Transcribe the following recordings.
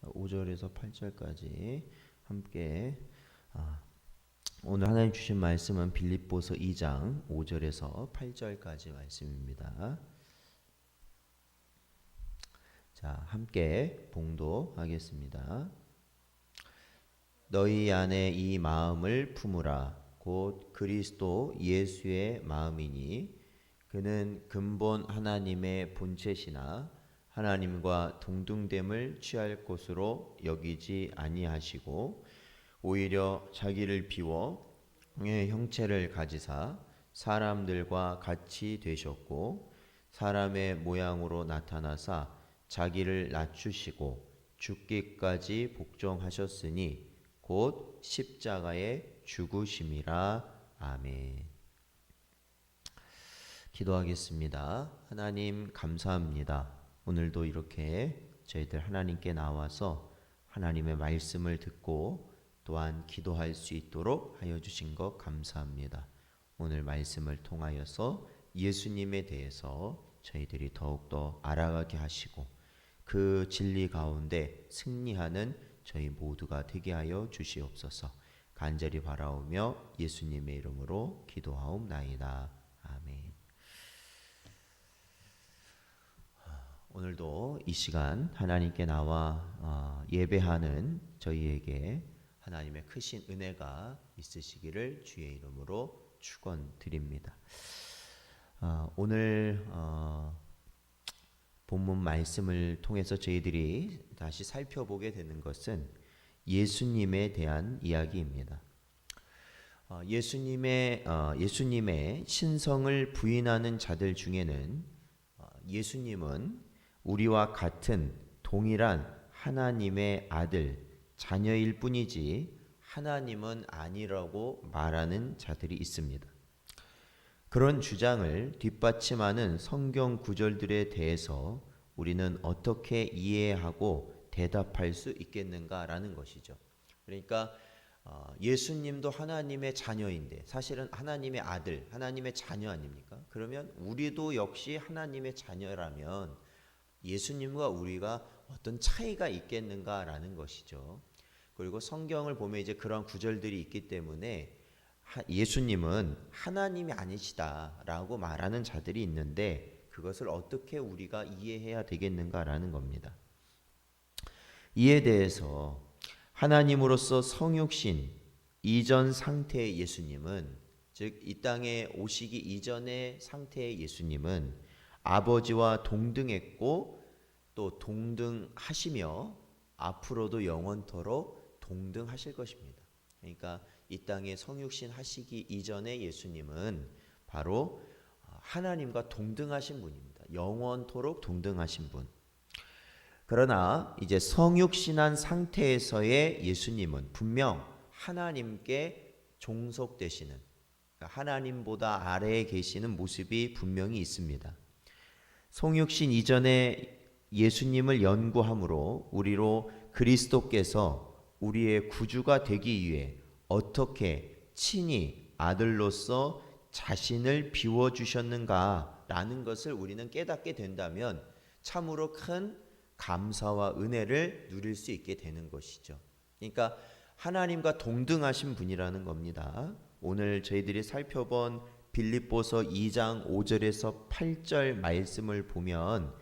5절에서 8절까지 함께 오늘 하나님 주신 말씀은 빌립보서 2장 5절에서 8절까지 말씀입니다. 자, 함께 봉독하겠습니다. 너희 안에 이 마음을 품으라. 곧 그리스도 예수의 마음이니 그는 근본 하나님의 본체시나 하나님과 동등됨을 취할 것으로 여기지 아니하시고 오히려 자기를 비워 종의 형체를 가지사 사람들과 같이 되셨고 사람의 모양으로 나타나사 자기를 낮추시고 죽기까지 복종하셨으니 곧 십자가에 죽으심이라. 아멘. 기도하겠습니다. 하나님 감사합니다. 오늘도 이렇게 저희들 하나님께 나와서 하나님의 말씀을 듣고 또한 기도할 수 있도록 하여 주신 것 감사합니다. 오늘 말씀을 통하여서 예수님에 대해서 저희들이 더욱더 알아가게 하시고 그 진리 가운데 승리하는 저희 모두가 되게 하여 주시옵소서. 간절히 바라오며 예수님의 이름으로 기도하옵나이다. 아멘. 오늘도 이 시간 하나님께 나와 예배하는 저희에게 하나님의 크신 은혜가 있으시기를 주의 이름으로 축원드립니다. 오늘 본문 말씀을 통해서 저희들이 다시 살펴보게 되는 것은 예수님에 대한 이야기입니다. 예수님의 신성을 부인하는 자들 중에는 예수님은 우리와 같은 동일한 하나님의 아들, 자녀일 뿐이지 하나님은 아니라고 말하는 자들이 있습니다. 그런 주장을 뒷받침하는 성경 구절들에 대해서 우리는 어떻게 이해하고 대답할 수 있겠는가라는 것이죠. 그러니까 예수님도 하나님의 자녀인데 사실은 하나님의 아들, 하나님의 자녀 아닙니까? 그러면 우리도 역시 하나님의 자녀라면 예수님과 우리가 어떤 차이가 있겠는가라는 것이죠. 그리고 성경을 보면 이제 그런 구절들이 있기 때문에 예수님은 하나님이 아니시다라고 말하는 자들이 있는데 그것을 어떻게 우리가 이해해야 되겠는가라는 겁니다. 이에 대해서 하나님으로서 성육신 이전 상태의 예수님은, 즉 이 땅에 오시기 이전의 상태의 예수님은 아버지와 동등했고 또 동등하시며 앞으로도 영원토록 동등하실 것입니다. 그러니까 이 땅에 성육신 하시기 이전의 예수님은 바로 하나님과 동등하신 분입니다. 영원토록 동등하신 분. 그러나 이제 성육신한 상태에서의 예수님은 분명 하나님께 종속되시는, 하나님보다 아래에 계시는 모습이 분명히 있습니다. 성육신 이전에 예수님을 연구함으로 우리로 그리스도께서 우리의 구주가 되기 위해 어떻게 친히 아들로서 자신을 비워주셨는가라는 것을 우리는 깨닫게 된다면 참으로 큰 감사와 은혜를 누릴 수 있게 되는 것이죠. 그러니까 하나님과 동등하신 분이라는 겁니다. 오늘 저희들이 살펴본 빌립보서 2장 5절에서 8절 말씀을 보면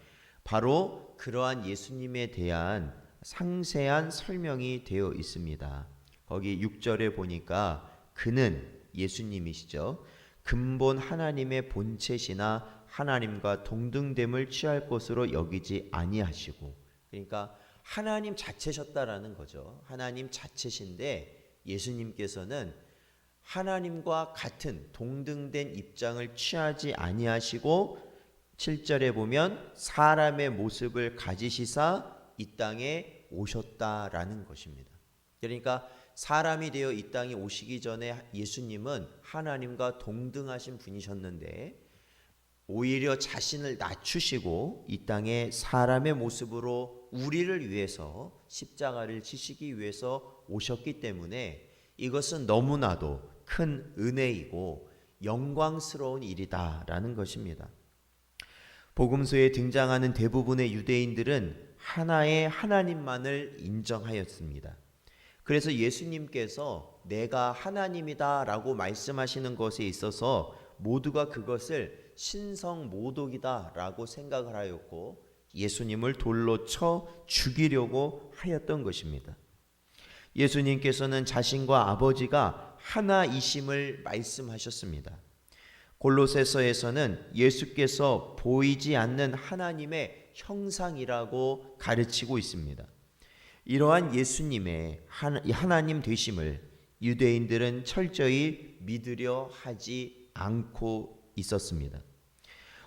바로 그러한 예수님에 대한 상세한 설명이 되어 있습니다. 거기 6절에 보니까 그는, 예수님이시죠, 근본 하나님의 본체시나 하나님과 동등됨을 취할 것으로 여기지 아니하시고, 그러니까 하나님 자체셨다라는 거죠. 하나님 자체신데 예수님께서는 하나님과 같은 동등된 입장을 취하지 아니하시고 7절에 보면 사람의 모습을 가지시사 이 땅에 오셨다라는 것입니다. 그러니까 사람이 되어 이 땅에 오시기 전에 예수님은 하나님과 동등하신 분이셨는데 오히려 자신을 낮추시고 이 땅에 사람의 모습으로 우리를 위해서 십자가를 지시기 위해서 오셨기 때문에 이것은 너무나도 큰 은혜이고 영광스러운 일이다라는 것입니다. 복음서에 등장하는 대부분의 유대인들은 하나의 하나님만을 인정하였습니다. 그래서 예수님께서 내가 하나님이다라고 말씀하시는 것에 있어서 모두가 그것을 신성모독이다라고 생각을 하였고 예수님을 돌로 쳐 죽이려고 하였던 것입니다. 예수님께서는 자신과 아버지가 하나이심을 말씀하셨습니다. 골로새서에서는 예수께서 보이지 않는 하나님의 형상이라고 가르치고 있습니다. 이러한 예수님의 하나님 되심을 유대인들은 철저히 믿으려 하지 않고 있었습니다.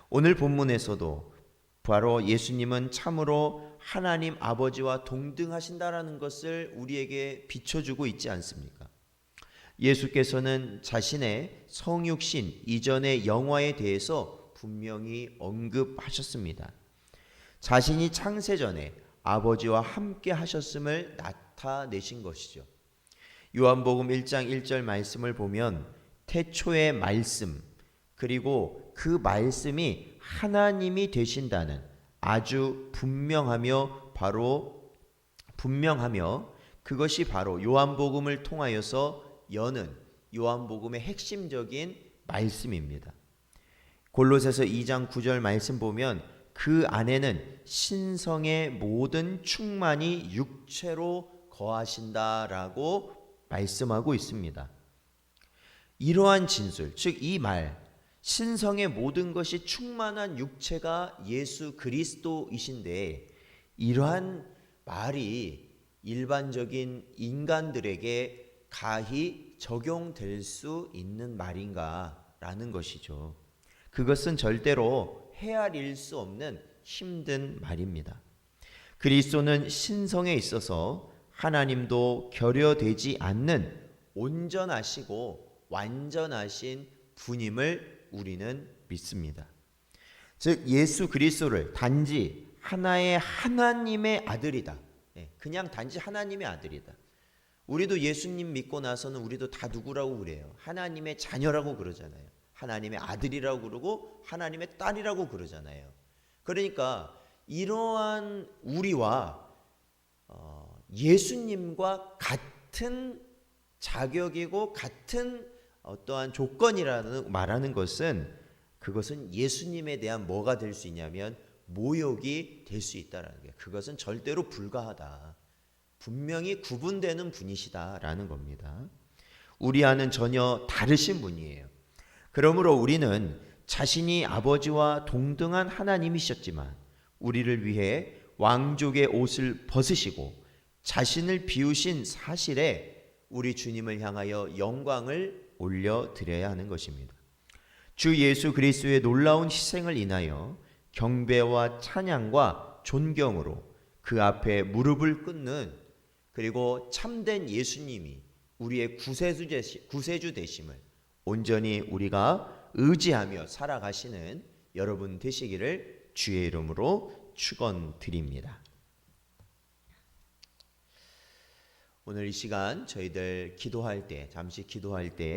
오늘 본문에서도 바로 예수님은 참으로 하나님 아버지와 동등하신다라는 것을 우리에게 비춰주고 있지 않습니까? 예수께서는 자신의 성육신 이전의 영화에 대해서 분명히 언급하셨습니다. 자신이 창세 전에 아버지와 함께 하셨음을 나타내신 것이죠. 요한복음 1장 1절 말씀을 보면 태초의 말씀 그리고 그 말씀이 하나님이 되신다는 아주 분명하며 그것이 바로 요한복음을 통하여서 여는 요한복음의 핵심적인 말씀입니다. 골로새서 2장 9절 말씀 보면 그 안에는 신성의 모든 충만이 육체로 거하신다라고 말씀하고 있습니다. 이러한 진술, 즉 이 말, 신성의 모든 것이 충만한 육체가 예수 그리스도이신데 이러한 말이 일반적인 인간들에게 가히 적용될 수 있는 말인가라는 것이죠. 그것은 절대로 헤아릴 수 없는 힘든 말입니다. 그리스도는 신성에 있어서 하나님도 결여되지 않는 온전하시고 완전하신 분임을 우리는 믿습니다. 즉 예수 그리스도를 단지 하나의 하나님의 아들이다. 그냥 단지 하나님의 아들이다. 우리도 예수님 믿고 나서는 우리도 다 누구라고 그래요? 하나님의 자녀라고 그러잖아요. 하나님의 아들이라고 그러고 하나님의 딸이라고 그러잖아요. 그러니까 이러한 우리와 예수님과 같은 자격이고 같은 어떠한 조건이라는 말하는 것은 그것은 예수님에 대한 뭐가 될 수 있냐면 모욕이 될 수 있다라는 거예요. 그것은 절대로 불가하다. 분명히 구분되는 분이시다라는 겁니다. 우리와는 전혀 다르신 분이에요. 그러므로 우리는 자신이 아버지와 동등한 하나님이셨지만 우리를 위해 왕족의 옷을 벗으시고 자신을 비우신 사실에 우리 주님을 향하여 영광을 올려드려야 하는 것입니다. 주 예수 그리스도의 놀라운 희생을 인하여 경배와 찬양과 존경으로 그 앞에 무릎을 꿇는 그리고 참된 예수님이 우리의 구세주 되심을 온전히 우리가 의지하며 살아가시는 여러분 되시기를 주의 이름으로 축원드립니다. 오늘 이 시간 저희들 기도할 때 잠시 기도할 때